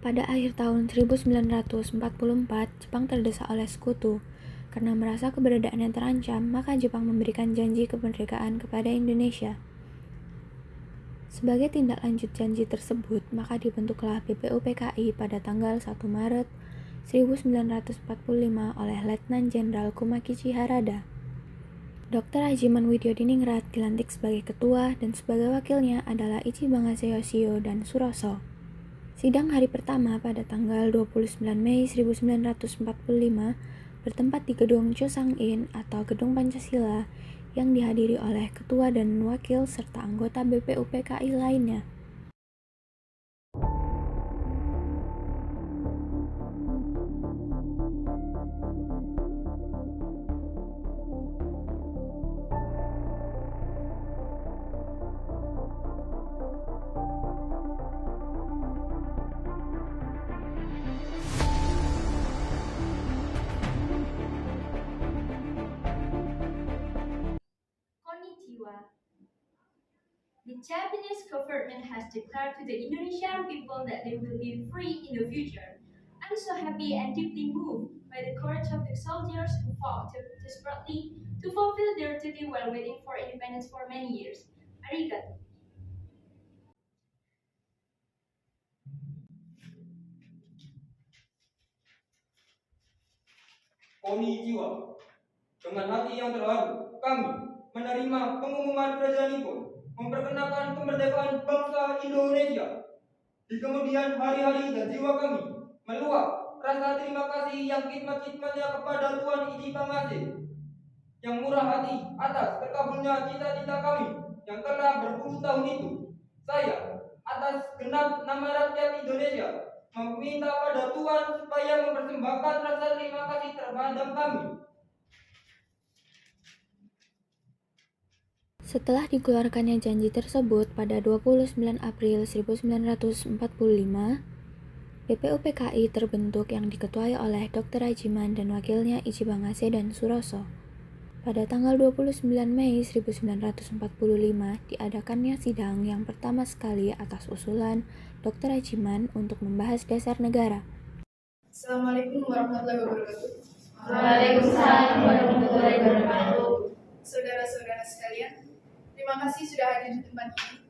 Pada akhir tahun 1944, Jepang terdesak oleh sekutu. Karena merasa keberadaannya terancam, maka Jepang memberikan janji kemerdekaan kepada Indonesia. Sebagai tindak lanjut janji tersebut, maka dibentuklah BPUPKI pada tanggal 1 Maret 1945 oleh Letnan Jenderal Kumakichi Harada. Dr. Hajiman Widyodiningrat dilantik sebagai ketua dan sebagai wakilnya adalah Ichibangase Yoshio dan Suroso. Sidang hari pertama pada tanggal 29 Mei 1945 bertempat di Gedung Chosang-in atau Gedung Pancasila yang dihadiri oleh ketua dan wakil serta anggota BPUPKI lainnya. The Japanese government has declared to the Indonesian people that they will be free in the future. I'm so happy and deeply moved by the courage of the soldiers who fought desperately to fulfill their duty while waiting for independence for many years. Arigato. Konnichiwa. Dengan hati yang terharu, kami menerima pengumuman Kerajaan Nippon memperkenalkan kemerdekaan bangsa Indonesia. Di kemudian hari-hari dan jiwa kami meluap rasa terima kasih yang khidmat-khidmatnya kepada Tuan Iji Pangase yang murah hati atas terkabulnya cita-cita kami yang telah berpuluh tahun itu. Saya atas genap nama rakyat Indonesia meminta pada Tuhan supaya mempersembahkan rasa terima kasih terhadap kami. Setelah dikeluarkannya janji tersebut pada 29 April 1945, BPUPKI terbentuk yang diketuai oleh Dr. Hajiman dan wakilnya Ichibangase dan Suroso. Pada tanggal 29 Mei 1945 diadakannya sidang yang pertama sekali atas usulan Dr. Hajiman untuk membahas dasar negara. Assalamualaikum warahmatullahi wabarakatuh. Waalaikumsalam warahmatullahi wabarakatuh. Saudara-saudara sekalian, terima kasih sudah hadir di tempat ini.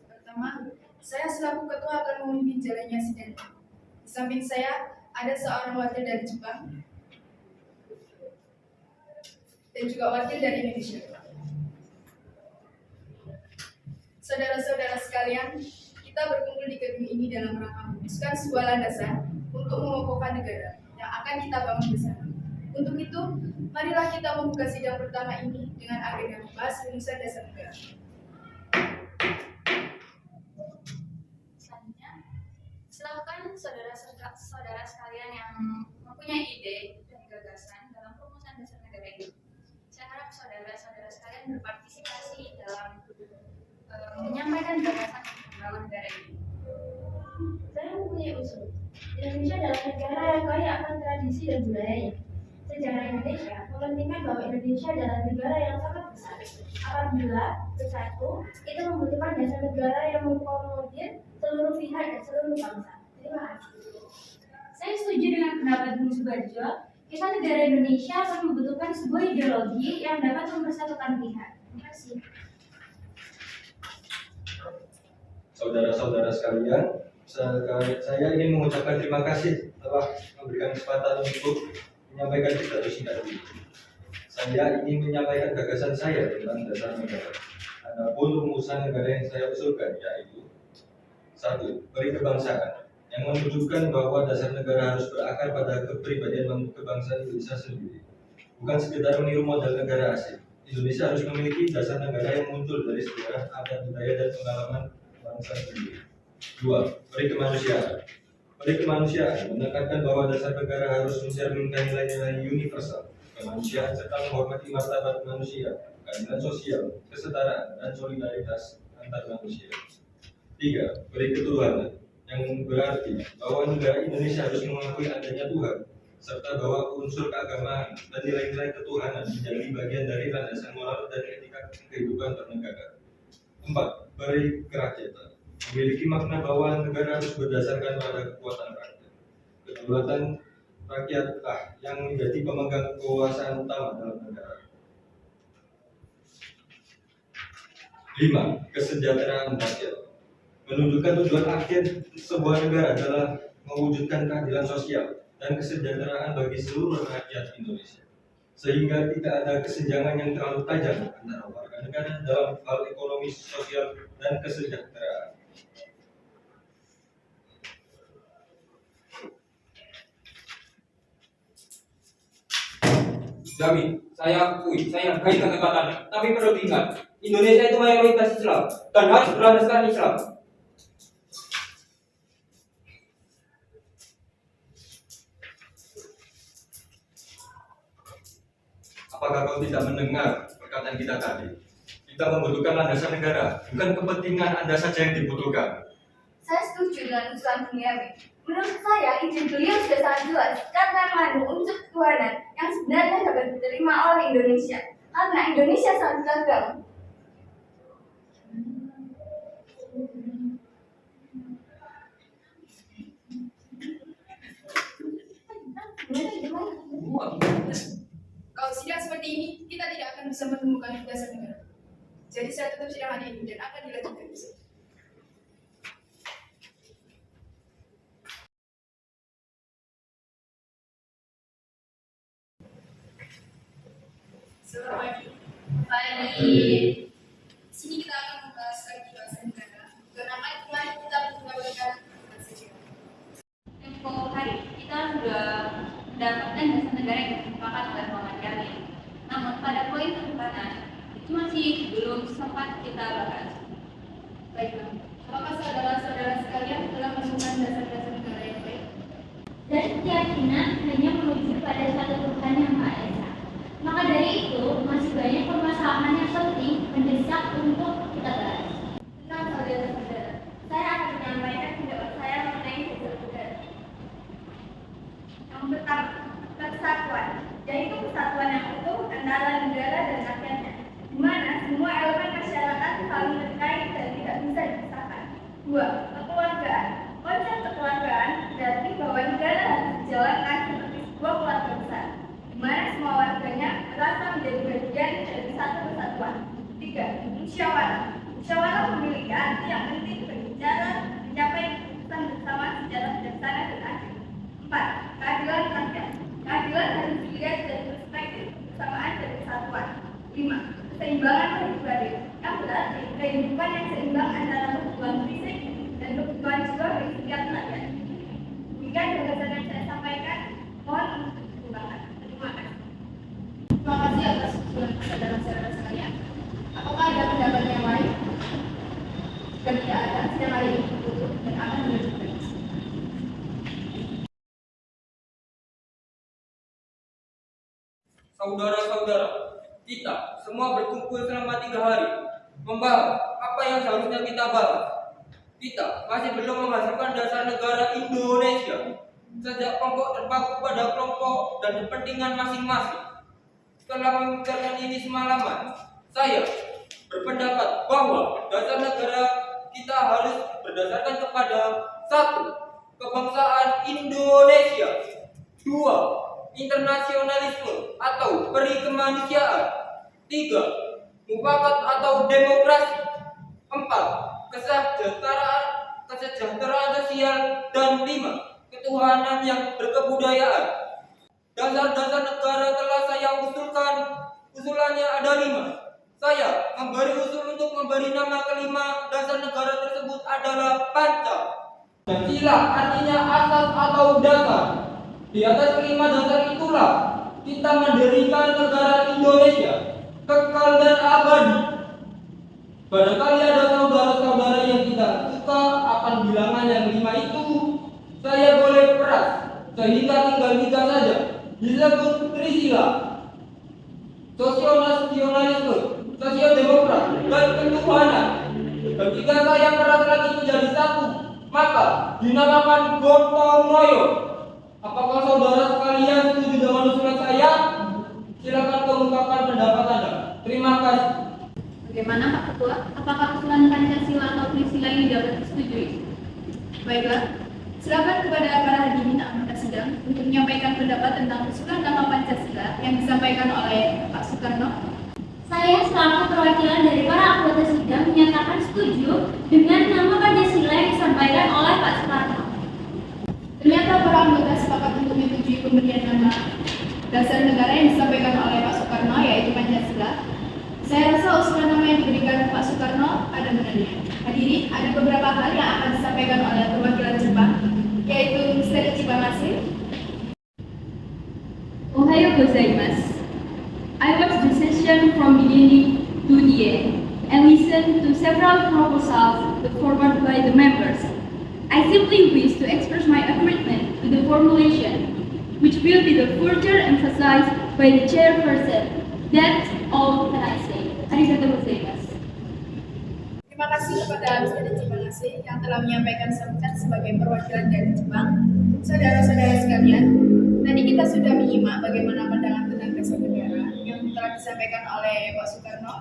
Pertama, saya selaku ketua akan memimpin jalannya sidang. Di samping saya ada seorang wakil dari Jepang dan juga wakil dari Indonesia. Saudara-saudara sekalian, kita berkumpul di gedung ini dalam rangka memutuskan sebuah landasan untuk mengokohkan negara yang akan kita bangun bersama. Untuk itu, marilah kita membuka sidang pertama ini dengan agenda membahas rumusan dasar negara. Selanjutnya, silakan saudara-saudara sekalian yang mempunyai ide dan gagasan dalam rumusan dasar negara ini. Saya harap saudara-saudara sekalian berpartisipasi dalam menyampaikan gagasan untuk membangun negara ini. Saya mempunyai usul. Indonesia adalah negara yang kaya akan tradisi dan budayanya. Sejarah Indonesia mementingkan bahwa Indonesia adalah negara yang sangat besar. Apabila bersatu, itu membutuhkan dasar negara yang mengakomodir seluruh pihak dan seluruh bangsa. Terima kasih. Saya setuju dengan pendapat Bung Subardjo. Kita negara Indonesia akan membutuhkan sebuah ideologi yang dapat mempersatukan pihak. Terima kasih. Saudara-saudara sekalian, saya ingin mengucapkan terima kasih telah memberikan kesempatan untuk menyampaikan pidato singkat ini. Saya ingin menyampaikan gagasan saya tentang dasar negara. Adapun rumusan negara yang saya usulkan yaitu 1. Perikebangsaan yang menunjukkan bahwa dasar negara harus berakar pada kepribadian kebangsaan Indonesia sendiri, bukan sekedar meniru model negara asing. Indonesia harus memiliki dasar negara yang muncul dari sejarah, adat, budaya, dan pengalaman bangsa sendiri. 2. Perikemanusiaan. Perikemanusiaan menekankan bahwa dasar negara harus mencerminkan nilai-nilai universal, kemanusiaan serta menghormati martabat manusia, keadilan sosial, kesetaraan, dan solidaritas antar manusia. 3. Periketuhanan yang berarti bahwa negara Indonesia harus mengakui adanya Tuhan, serta bahwa unsur keagamaan dan nilai-nilai ketuhanan menjadi bagian dari landasan moral dan etika kehidupan bernegara. 4. Perikerakyatan memiliki makna bahwa negara harus berdasarkan pada kekuatan rakyat. Kedaulatan rakyatlah yang menjadi pemegang kekuasaan utama dalam negara. 5. Kesejahteraan rakyat. Menunjukkan tujuan akhir sebuah negara adalah mewujudkan keadilan sosial dan kesejahteraan bagi seluruh rakyat Indonesia, sehingga tidak ada kesenjangan yang terlalu tajam antara warga negara dalam hal ekonomi, sosial, dan kesejahteraan. Jamin, saya akui, saya hargai ketegatannya. Tapi perlu diingat, Indonesia itu mayoritas Islam dan harus berlandaskan Islam. Apakah kau tidak mendengar perkataan kita tadi? Kita membutuhkan landasan negara, bukan kepentingan Anda saja yang dibutuhkan. Saya setuju dengan usulan Bunyamin. Menurut saya, izin beliau sudah sangat jelas karena mengandung unsur ketuhanan yang sebenarnya dapat diterima oleh Indonesia. Karena Indonesia sangat beragam. Kalau sidang seperti ini, kita tidak akan bisa menemukan dasar negara. Jadi saya tutup sidang hari ini dan akan dilanjutkan besok. Selamat pagi. Di sini kita akan membahas lagi bahasa negara. Karena kemarin kita menggunakan bahasa Jawa. Tempo hari kita sudah mendapatkan dasar negara yang disepakati oleh Muhammad Yamin. Namun pada poin kedepanan itu masih belum sempat kita bahas. Baiklah, apakah saudara-saudara sekalian telah menemukan dasar-dasar negara yang baik? Dan keyakinan hanya menuju pada satu Tuhan yang Maha Esa. Maka dari itu, masih banyak permasalahan yang penting mendesak untuk kita bahas. Tenang saudara-saudara, saya akan menyampaikan pendapat saya mengenai dasar negara. Yang pertama, persatuan, yaitu kesatuan yang utuh antara negara dan rakyatnya, di mana semua elemen masyarakat saling terkait dan tidak bisa dipisahkan. 2. Kekeluargaan. Konsep kekeluargaan berarti bahwa negara harus dijalankan seperti sebuah keluarga besar, di mana semua warganya merasa menjadi bagian dari satu kesatuan. 3. Musyawarah. Musyawarah memiliki arti yang penting berbicara mencapai keputusan bersama secara bijaksana dan adil. 4. Keadilan rakyat. Keadilan harus dilihat dari perspektif kebersamaan dan kesatuan. 5. Keseimbangan kehidupan, yang berarti kehidupan yang seimbang antara kebutuhan fisik dan kebutuhan jiwa bagi setiap rakyat. Demikian gagasan yang saya sampaikan, mohon untuk dikembangkan. Terima kasih. Terima kasih atas usulan saudara-saudara sekalian. Apakah ada pendapat yang lain? Jika tidak ada, sidang hari ini ditutup dan akan dilanjutkan. Saudara-saudara, kita semua berkumpul selama 3 hari membahas apa yang seharusnya kita bahas. Kita masih belum menghasilkan dasar negara Indonesia. Sejak kelompok terpaku pada kelompok dan kepentingan masing-masing. Setelah memikirkan ini semalaman, saya berpendapat bahwa dasar negara kita harus berdasarkan kepada 1. Kebangsaan Indonesia. 2. Internasionalisme atau peri kemanusiaan. 3. Mufakat atau demokrasi. 4. Kesejahteraan sosial. Dan 5. Ketuhanan yang berkebudayaan. Dasar-dasar negara telah saya usulkan. Usulannya ada 5. Saya memberi usul untuk memberi nama kelima dasar negara tersebut adalah Panca. Pancasila artinya asas atau dasar. Di atas kelima dasar itulah kita mendirikan negara Indonesia kekal dan abadi. Barangkali ada saudara-saudara yang tidak suka akan bilangan yang 5 itu, saya boleh peras sehingga tinggal 3 saja. Disebut Trisila, sosionasionalisme, sosiodemokrat, dan ketuhanan. Ketika saya peras lagi menjadi 1, maka dinamakan gotong royong. Apakah saudara sekalian setuju dengan usulan saya? Silakan kemukakan pendapat Anda. Terima kasih. Bagaimana Pak Ketua? Apakah usulan Pancasila atau Trisila ini dapat disetujui? Baiklah, silakan kepada para hadirin anggota sidang untuk menyampaikan pendapat tentang usulan nama Pancasila yang disampaikan oleh Pak Soekarno. Saya selaku perwakilan dari para anggota sidang menyatakan setuju dengan nama Pancasila yang disampaikan oleh Pak Soekarno. Ternyata para anggota sepakat untuk menyetujui pemberian nama dasar negara yang disampaikan oleh Pak Soekarno, yaitu Pancasila. Saya rasa usulan nama yang diberikan Pak Soekarno ada benarnya. Hadirin, ada beberapa hal yang akan disampaikan oleh perwakilan Jepang, yaitu Mr. Ichibamase. Ohayo gozaimasu. I watched the session from beginning to the end and listened to several proposals put forward by the members. I simply wish to express my agreement to the formulation, which will be the further emphasized by the chairperson. That's all that I say. Arigatou gozaimasu. Terima kasih kepada Mr. Ichibamase yang telah menyampaikan sambutan sebagai perwakilan dari Jepang. Saudara-saudara sekalian, tadi kita sudah menyimak bagaimana pandangan tentang dasar negara yang telah disampaikan oleh Pak Soekarno.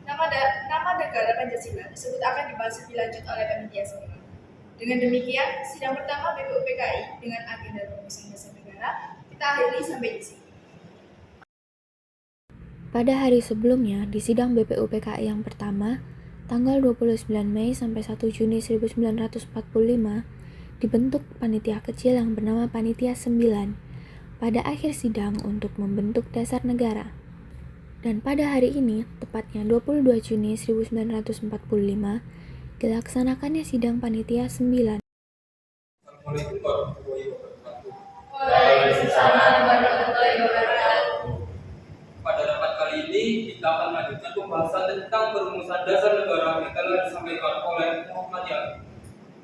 Nama negara Pancasila disebut akan dibahas lebih lanjut oleh panitia semua. Dengan demikian, sidang pertama BPUPKI dengan agenda rumusan dasar negara kita akhiri sampai di sini. Pada hari sebelumnya, di sidang BPUPKI yang pertama, tanggal 29 Mei sampai 1 Juni 1945, dibentuk panitia kecil yang bernama Panitia 9 pada akhir sidang untuk membentuk dasar negara. Dan pada hari ini, tepatnya 22 Juni 1945, dilaksanakannya sidang Panitia 9. Assalamualaikum warahmatullahi wabarakatuh. Waalaikumsalam warahmatullahi wabarakatuh. Pada rapat kali ini kita akan melanjutkan pembahasan tentang perumusan dasar negara yang telah disampaikan oleh Muhammad Yani,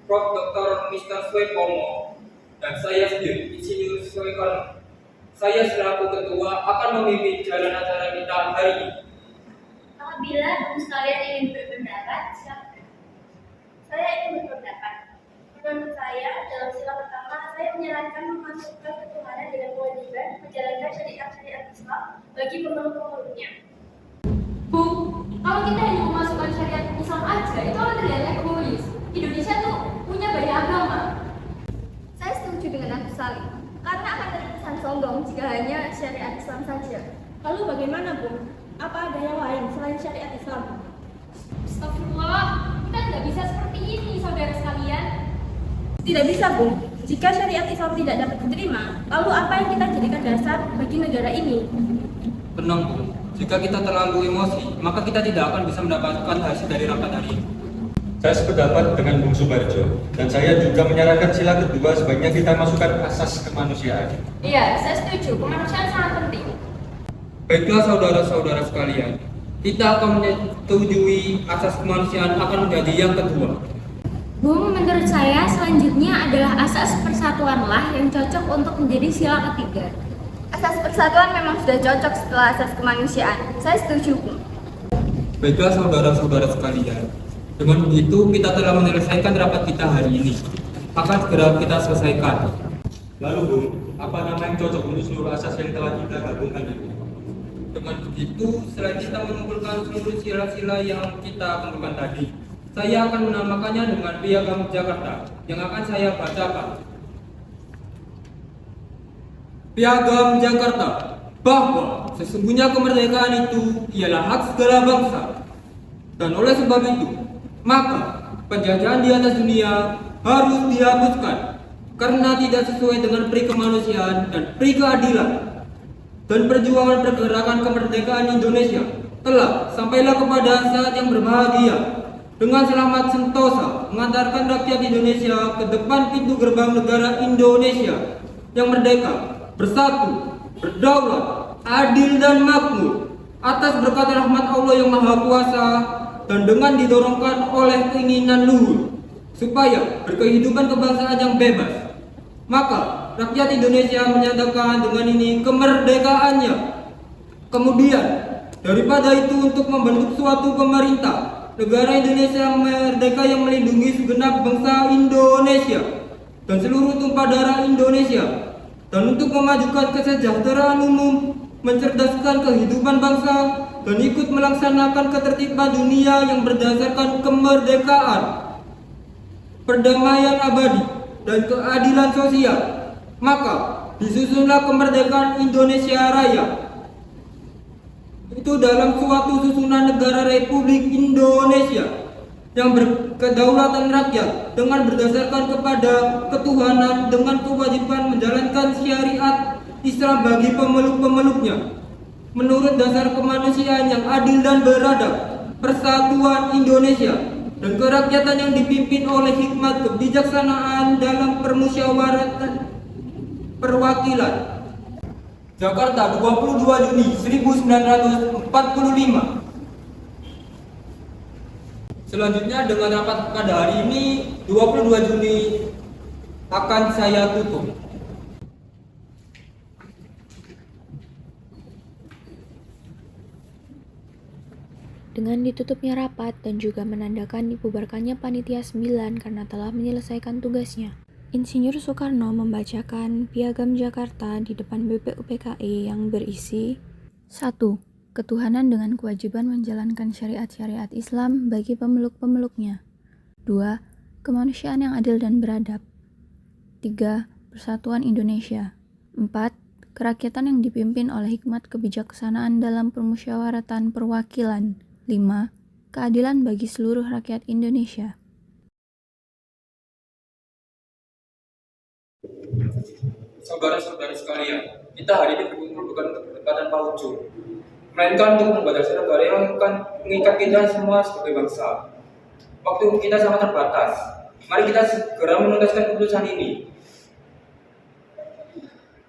Prof. Dr. Mr. Suepomo, dan saya sendiri, Insinyur Suekarno. Saya selaku ketua akan memimpin jalan acara kita hari ini. Apabila kamu sekalian ingin berpendapat, silakan. Saya ingin berpendapat. Menurut saya, dalam sila pertama, saya menyarankan memasukkan ketuhanan dengan kewajiban menjalankan syariat-syariat Islam bagi pemeluk-pemeluknya. Bu, kalau kita hanya memasukkan syariat Islam aja, itu akan terlihat egois. Indonesia tuh punya banyak agama. Saya setuju dengan Agus Salim, karena akan terkesan sombong jika hanya syariat Islam saja. Lalu bagaimana, Bu? Apa ada yang lain selain syariat Islam? Astagfirullah, kita tidak bisa seperti ini, saudara sekalian. Tidak bisa, Bu. Jika syariat Islam tidak dapat diterima, lalu apa yang kita jadikan dasar bagi negara ini? Tenang, Bu. Jika kita terlalu emosi, maka kita tidak akan bisa mendapatkan hasil dari rapat hari ini. Saya sependapat dengan Bung Subarjo, dan saya juga menyarankan sila kedua sebaiknya kita masukkan asas kemanusiaan. Iya, saya setuju. Kemanusiaan sangat penting. Baiklah saudara-saudara sekalian, kita akan menyetujui asas kemanusiaan akan menjadi yang kedua. Bung, menurut saya selanjutnya adalah asas persatuanlah yang cocok untuk menjadi sila ketiga. Asas persatuan memang sudah cocok setelah asas kemanusiaan. Saya setuju, Bu. Baiklah saudara-saudara sekalian, dengan begitu kita telah menyelesaikan rapat kita hari ini. Akan segera kita selesaikan. Lalu Bung, apa nama yang cocok untuk seluruh asas yang telah kita gabungkan ini? Dengan begitu, selain kita mengumpulkan seluruh sila-sila yang kita kumpulkan tadi, saya akan menamakannya dengan Piagam Jakarta yang akan saya bacakan. Piagam Jakarta, bahwa sesungguhnya kemerdekaan itu ialah hak segala bangsa, dan oleh sebab itu, maka penjajahan di atas dunia harus dihapuskan karena tidak sesuai dengan peri kemanusiaan dan peri keadilan. Dan perjuangan pergerakan kemerdekaan Indonesia telah sampailah kepada saat yang berbahagia dengan selamat sentosa mengantarkan rakyat Indonesia ke depan pintu gerbang negara Indonesia yang merdeka, bersatu, berdaulat, adil dan makmur atas berkat rahmat Allah yang Maha Kuasa dan dengan didorongkan oleh keinginan luhur supaya berkehidupan kebangsaan yang bebas. Maka rakyat Indonesia menyatakan dengan ini kemerdekaannya. Kemudian daripada itu untuk membentuk suatu pemerintah negara Indonesia merdeka yang melindungi segenap bangsa Indonesia dan seluruh tumpah darah Indonesia, dan untuk memajukan kesejahteraan umum, mencerdaskan kehidupan bangsa, dan ikut melaksanakan ketertiban dunia yang berdasarkan kemerdekaan, perdamaian abadi, dan keadilan sosial, maka disusunlah kemerdekaan Indonesia Raya. Itu dalam suatu susunan negara Republik Indonesia yang berkedaulatan rakyat dengan berdasarkan kepada ketuhanan dengan kewajiban menjalankan syariat Islam bagi pemeluk-pemeluknya menurut dasar kemanusiaan yang adil dan beradab, persatuan Indonesia, dan kerakyatan yang dipimpin oleh hikmat kebijaksanaan dalam permusyawaratan perwakilan. Jakarta, 22 Juni 1945. Selanjutnya dengan rapat pada hari ini 22 Juni akan saya tutup. Dengan ditutupnya rapat dan juga menandakan dibubarkannya Panitia 9 karena telah menyelesaikan tugasnya, Insinyur Soekarno membacakan Piagam Jakarta di depan BPUPKI yang berisi 1. Ketuhanan dengan kewajiban menjalankan syariat-syariat Islam bagi pemeluk-pemeluknya. 2. Kemanusiaan yang adil dan beradab. 3. Persatuan Indonesia. 4. Kerakyatan yang dipimpin oleh hikmat kebijaksanaan dalam permusyawaratan perwakilan. 5. Keadilan bagi seluruh rakyat Indonesia. Saudara-saudara sekalian, kita hari ini berkumpul bukan untuk perdebatan paucuk, melainkan untuk membuat dasar negara yang akan mengikat kita semua sebagai bangsa. Waktu kita sangat terbatas. Mari kita segera menuntaskan keputusan ini.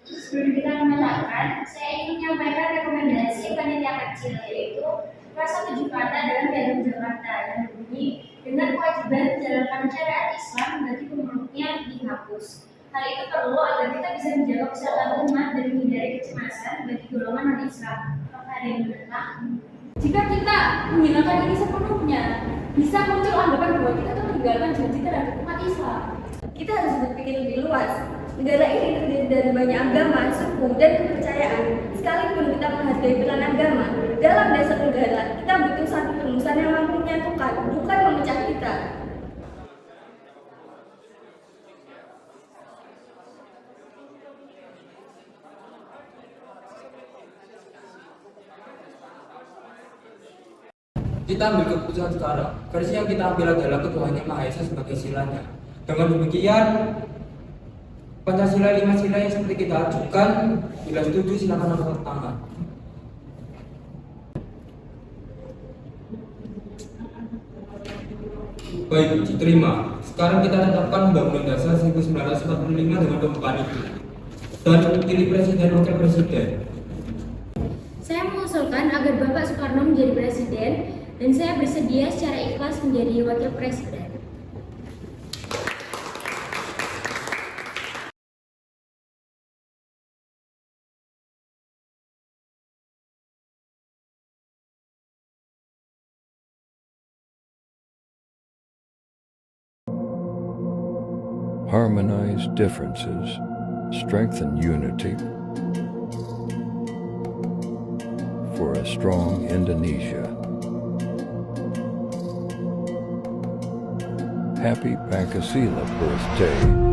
Sebelum kita menetapkan, saya ingin menyampaikan rekomendasi panitia kecil, yaitu pasal 7 kata dalam Piagam Jakarta yang berbunyi dengan kewajiban menjalankan syariat Islam bagi pemeluknya dihapus. Hal itu perlu agar kita bisa menjaga kesehatan umat dan menghindari kecemasan bagi golongan non-Islam. Apakah ada yang menentang? Jika kita menghilangkan ini sepenuhnya, bisa muncul anggapan bahwa kita telah meninggalkan janji terhadap umat Islam. Kita harus berpikir lebih luas. Negara ini terdiri dari banyak agama, suku, dan kepercayaan. Sekalipun kita menghargai peran agama, dalam dasar negara, kita butuh satu rumusan yang mampu menyatukan, bukan memecah kita. Kita ambil keputusan sekarang. Versi yang kita ambil adalah Ketuhanan Yang Maha Esa sebagai silanya. Dengan demikian, Pancasila 5 sila yang seperti kita ajukan, bila setuju silakan angkat tangan. Baik, diterima. Sekarang kita tetapkan Undang-Undang Dasar 1945 dengan pembukaan itu. Dan pilih presiden dan wakil presiden. Saya mengusulkan agar Bapak Soekarno menjadi presiden dan saya bersedia secara ikhlas menjadi wakil presiden. Harmonize differences, strengthen unity for a strong Indonesia. Happy Pancasila birthday.